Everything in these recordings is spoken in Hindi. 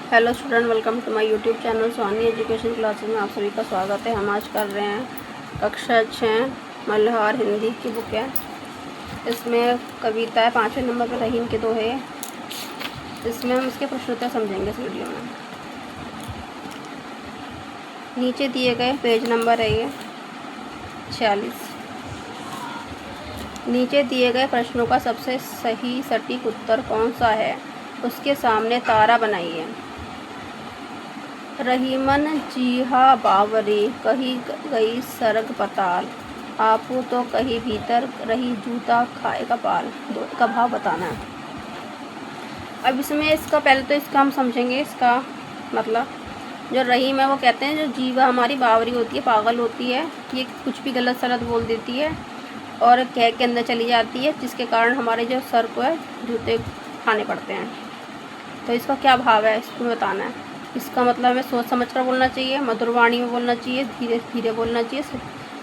Hello student, welcome to my YouTube channel Suhani education classes में आप सभी का स्वागत है। हम आज कर रहे हैं कक्षा 6 मल्हार हिंदी की बुक है। इसमें कविता है, 5वें नंबर पर रहीम के दोहे। इसमें हम इसके प्रश्नोत्तर समझेंगे इस वीडियो में। नीचे दिए गए पेज नंबर है ये 46। नीचे दिए गए प्रश्नों का सबसे सही सटीक उत्तर कौन सा है, उसके सामने तारा बनाइए। रहीमन जीहा बावरी, कही गई सरग पताल, आपू तो कहीं भीतर रही जूता खाए कपाल। दो का भाव बताना है। अब इसमें इसका पहले तो इसका हम समझेंगे इसका मतलब। जो रहीम है वो कहते हैं जो जीवा हमारी बावरी होती है, पागल होती है, ये कुछ भी गलत सलत बोल देती है और कह के अंदर चली जाती है, जिसके कारण हमारे जो सर को है जूते खाने पड़ते हैं। तो इसका क्या भाव है इसमें बताना है। इसका मतलब हमें सोच समझ कर बोलना चाहिए, मधुर वाणी में बोलना चाहिए, धीरे धीरे बोलना चाहिए,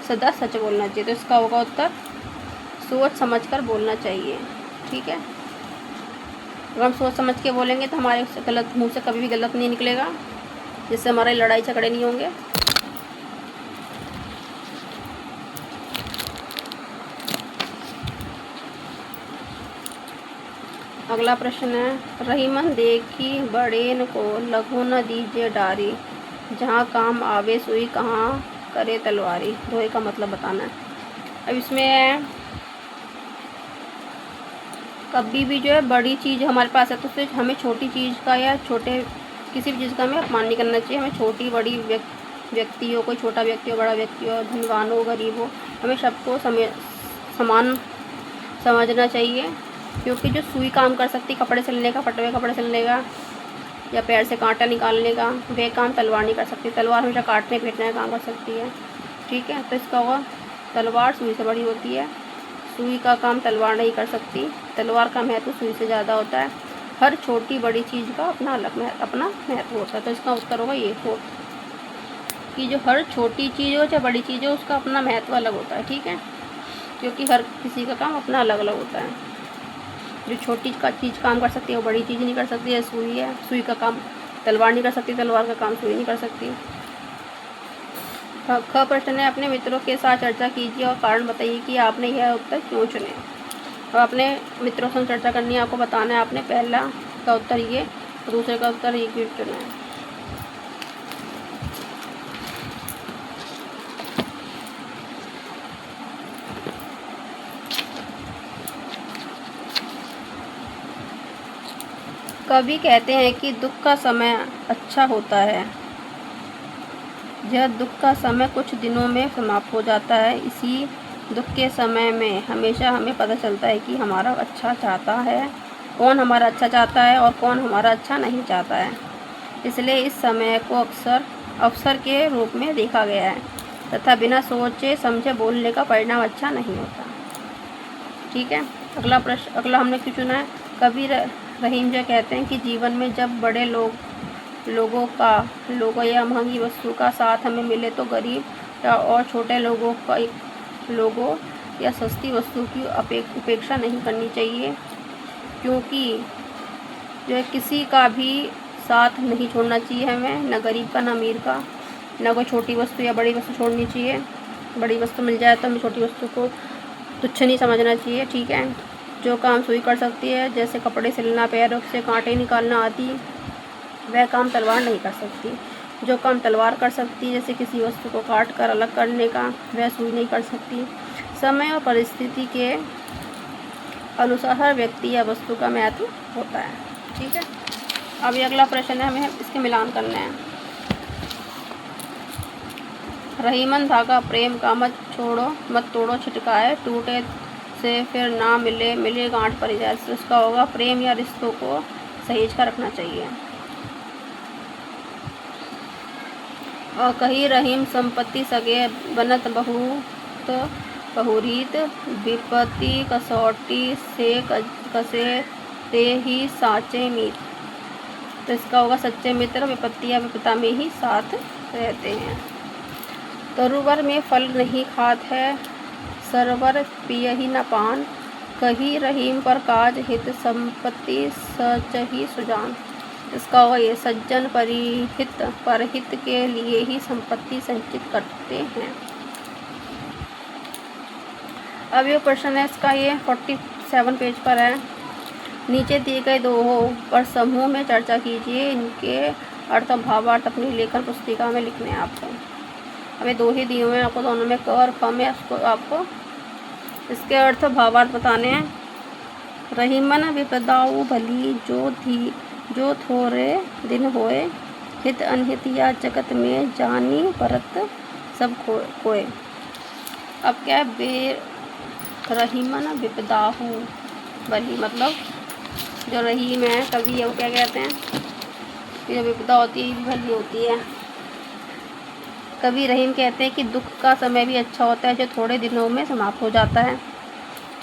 सदा सच बोलना चाहिए। तो इसका होगा उत्तर सोच समझ कर बोलना चाहिए। ठीक है, अगर हम सोच समझ के बोलेंगे तो हमारे गलत मुँह से कभी भी गलत नहीं निकलेगा, जिससे हमारे लड़ाई झगड़े नहीं होंगे। अगला प्रश्न है, रहीमन देखी बड़ेन को लघु न दीजिए डारी, जहाँ काम आवे सुई कहाँ करे तलवारी। दोहे का मतलब बताना है। अब इसमें कभी भी जो है बड़ी चीज़ हमारे पास है तो उससे हमें छोटी चीज़ का या छोटे किसी भी चीज़ का हमें अपमान नहीं करना चाहिए। हमें छोटी बड़ी व्यक्ति हो, कोई छोटा व्यक्ति हो, बड़ा व्यक्ति हो, धनवान हो, गरीब हो, हमें सबको समान समझना चाहिए। क्योंकि जो सुई काम कर सकती कपड़े सिलने का, फटे हुए कपड़े सिलने का या पैर से कांटा निकालने का, वह काम तलवार नहीं कर सकती। तलवार हमेशा काटने पीटने का काम कर सकती है। ठीक है, तो इसका होगा तलवार सुई से बड़ी होती है, सुई का काम तलवार नहीं कर सकती। तलवार का महत्व सुई से ज़्यादा होता है। हर छोटी बड़ी चीज़ का अपना महत्व होता है। तो इसका उत्तर होगा ये कि जो हर छोटी चीज़ हो चाहे बड़ी चीज़ हो, उसका अपना महत्व अलग होता है। ठीक है, क्योंकि हर किसी का काम अपना अलग अलग होता है। जो छोटी चीज़ काम कर सकती है वो बड़ी चीज़ नहीं कर सकती है। सुई है, सुई का काम तलवार नहीं कर सकती, तलवार का काम सुई नहीं कर सकती। ख प्रश्न है, अपने मित्रों के साथ चर्चा कीजिए और कारण बताइए कि आपने यह उत्तर क्यों चुने। और अपने मित्रों से चर्चा करनी है, आपको बताना है आपने पहला का उत्तर ये, दूसरे का उत्तर ये क्यों चुना है। कवि कहते हैं कि दुख का समय अच्छा होता है, यह दुख का समय कुछ दिनों में समाप्त हो जाता है। इसी दुख के समय में हमेशा हमें पता चलता है कि हमारा अच्छा चाहता है, कौन हमारा अच्छा चाहता है और कौन हमारा अच्छा नहीं चाहता है। इसलिए इस समय को अक्सर अवसर के रूप में देखा गया है तथा बिना सोचे समझे बोलने का परिणाम अच्छा नहीं होता। ठीक है, अगला प्रश्न, अगला हमने क्यों चुना है। कवि रहीम जी कहते हैं कि जीवन में जब बड़े लोगों या महंगी वस्तु का साथ हमें मिले तो गरीब और छोटे लोगों या सस्ती वस्तु की उपेक्षा नहीं करनी चाहिए। क्योंकि जो है किसी का भी साथ नहीं छोड़ना चाहिए हमें, न गरीब का, न अमीर का, न कोई छोटी वस्तु या बड़ी वस्तु छोड़नी चाहिए। बड़ी वस्तु मिल जाए तो हमें छोटी वस्तु को तुच्छ नहीं समझना चाहिए। ठीक है, जो काम सुई कर सकती है जैसे कपड़े सिलना, पैरों से कांटे निकालना आदि, वह काम तलवार नहीं कर सकती। जो काम तलवार कर सकती है जैसे किसी वस्तु को काट कर अलग करने का, वह सुई नहीं कर सकती। समय और परिस्थिति के अनुसार हर व्यक्ति या वस्तु का महत्व होता है। ठीक है, अब ये अगला प्रश्न है, हमें इसके मिलान करना है। रहीमन धागा प्रेम का मत तोड़ो छिटकाए, टूटे से फिर ना मिले गांठ पड़ जाए। तो इसका होगा प्रेम या रिश्तों को सहेज कर रखना चाहिए। और कही रहीम संपत्ति सगे बनत बहुत बहुरीत, विपत्ति कसौटी से कसे ते ही साचे मित्र। तो इसका होगा सच्चे मित्र विपत्ति या विपदा में ही साथ रहते हैं। तरुवर में फल नहीं खात है, सरवर पियहि न पान, कही रहीम पर काज हित संपत्ति सच ही सुजान। इसका होगा ये, सज्जन परिहित परहित के लिए ही संपत्ति संचित करते हैं। अब ये क्वेश्चन है इसका, ये 47 पेज पर है। नीचे दिए गए दोहों पर समूह में चर्चा कीजिए, इनके अर्थ और भावार्थ अपनी लेखन पुस्तिका में लिखने हैं आपको। हमें दोहे दिए हुए हैं आपको, दोनों में क और ख में आपको इसके अर्थ भावार्थ बताने हैं। रहीमन विपदाऊ भली जो थोड़े दिन होए, हित अनहित या जगत में जानी परत सब कोय। अब क्या है, रहीमन विपदाहू भली, मतलब जो रहीम है कवि है वो क्या कहते हैं कि जो विपदा होती है भी भली होती है। कवि रहीम कहते हैं कि दुख का समय भी अच्छा होता है जो थोड़े दिनों में समाप्त हो जाता है।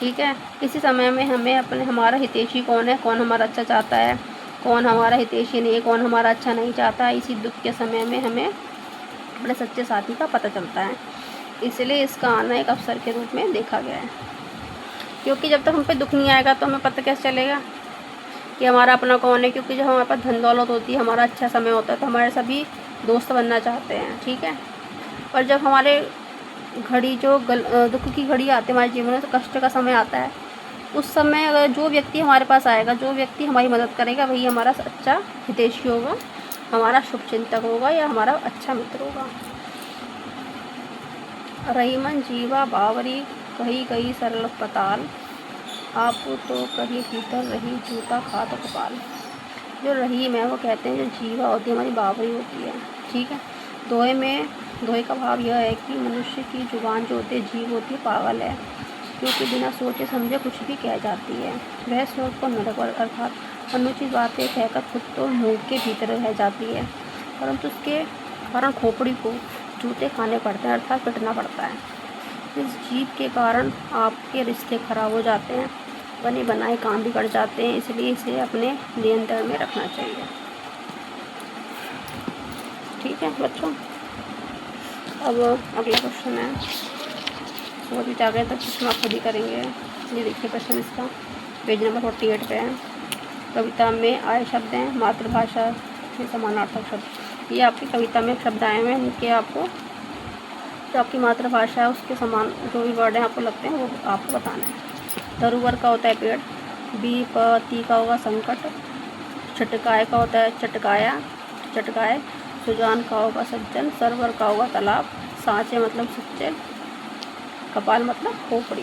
ठीक है, इसी समय में हमें हमारा हितैषी कौन है, कौन हमारा अच्छा चाहता है, कौन हमारा हितैषी नहीं है, कौन हमारा अच्छा नहीं चाहता है, इसी दुख के समय में हमें अपने सच्चे साथी का पता चलता है। इसलिए इसका आना एक अवसर के रूप में देखा गया है, क्योंकि जब तक हम पे दुख नहीं आएगा तो हमें पता कैसे चलेगा कि हमारा अपना कौन है। क्योंकि जब हमारे पास धन दौलत होती है, हमारा अच्छा समय होता है, तो हमारे सभी दोस्त बनना चाहते हैं। ठीक है, और जब हमारे घड़ी जो दुख की घड़ी आती है हमारे जीवन में, तो कष्ट का समय आता है, उस समय अगर जो व्यक्ति हमारे पास आएगा, जो व्यक्ति हमारी मदद करेगा, वही हमारा अच्छा हितैषी होगा, हमारा शुभचिंतक होगा या हमारा अच्छा मित्र होगा। रहीमन जीवा बावरी कही गई सरल पताल, आप तो कहीं भीतर रही जूता खात कपाल। जो रहीम है वो कहते हैं जो जीवा होती है हमारी बावरी होती है। ठीक है, दोहे का भाव यह है कि मनुष्य की जुबान जो होती है, जीव होती है, पागल है, क्योंकि बिना सोचे समझे कुछ भी कह जाती है। वह सोच को नरक अर्थात अनुचित बातें कहकर खुद तो मुंह के भीतर रह जाती है, परंतु उसके कारण खोपड़ी को जूते खाने पड़ते हैं, अर्थात पिटना पड़ता है। इस जीव के कारण आपके रिश्ते खराब हो जाते हैं, बने बनाए काम बिगड़ जाते हैं, इसलिए इसे अपने नियंत्रण में रखना चाहिए। ठीक है बच्चों, अब अगला क्वेश्चन है, सोच विचार गए तो क्वेश्चन आप खुद ही करेंगे। ये देखिए क्वेश्चन इसका पेज नंबर 48 पे है। कविता में आए शब्द हैं मातृभाषा के समानार्थक शब्द। ये आपकी कविता में शब्द आए हुए हैं, इनके आपको जो आपकी मातृभाषा है उसके समान जो भी वर्ड हैं आपको लगते हैं वो आपको बताना है। धरुवर का होता है पेड़, विपत्ति का होगा संकट, छटकाए का होता है चटकाए, सुजान का होगा सज्जन, सरवर का होगा तालाब, सांचे मतलब सच्चे, कपाल मतलब खोपड़ी।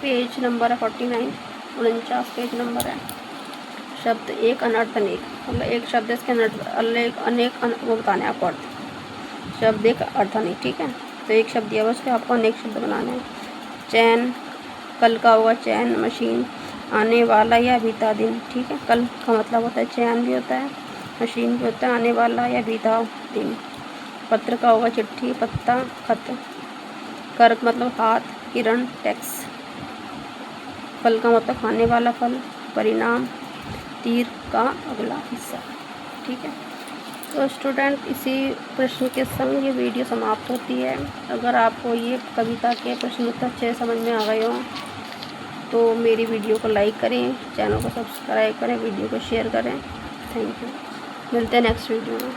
पेज नंबर है 49, 49 पेज नंबर है। शब्द एक अनर्थ अनेक, मतलब एक शब्द इसके अनेक वो बताने आपको अर्थ। शब्द एक अर्थ अनेक। ठीक है, तो एक शब्द दिया हुआ उसके आपको अनेक शब्द बनाने हैं। चैन, कल का होगा चैन मशीन, आने वाला या बीता दिन। ठीक है, कल का मतलब होता है चैन भी होता है, मशीन भी होता है, आने वाला या बीता दिन। पत्र का होगा चिट्ठी, पत्ता खत, कर्क मतलब हाथ, किरण टैक्स। फल का मतलब खाने वाला फल, परिणाम, तीर का अगला हिस्सा। ठीक है, तो स्टूडेंट इसी प्रश्न के संग ये वीडियो समाप्त होती है। अगर आपको ये कविता के प्रश्न उत्तर अच्छे समझ में आ गए हों तो मेरी वीडियो को लाइक करें, चैनल को सब्सक्राइब करें, वीडियो को शेयर करें। थैंक यू, मिलते हैं नेक्स्ट वीडियो में।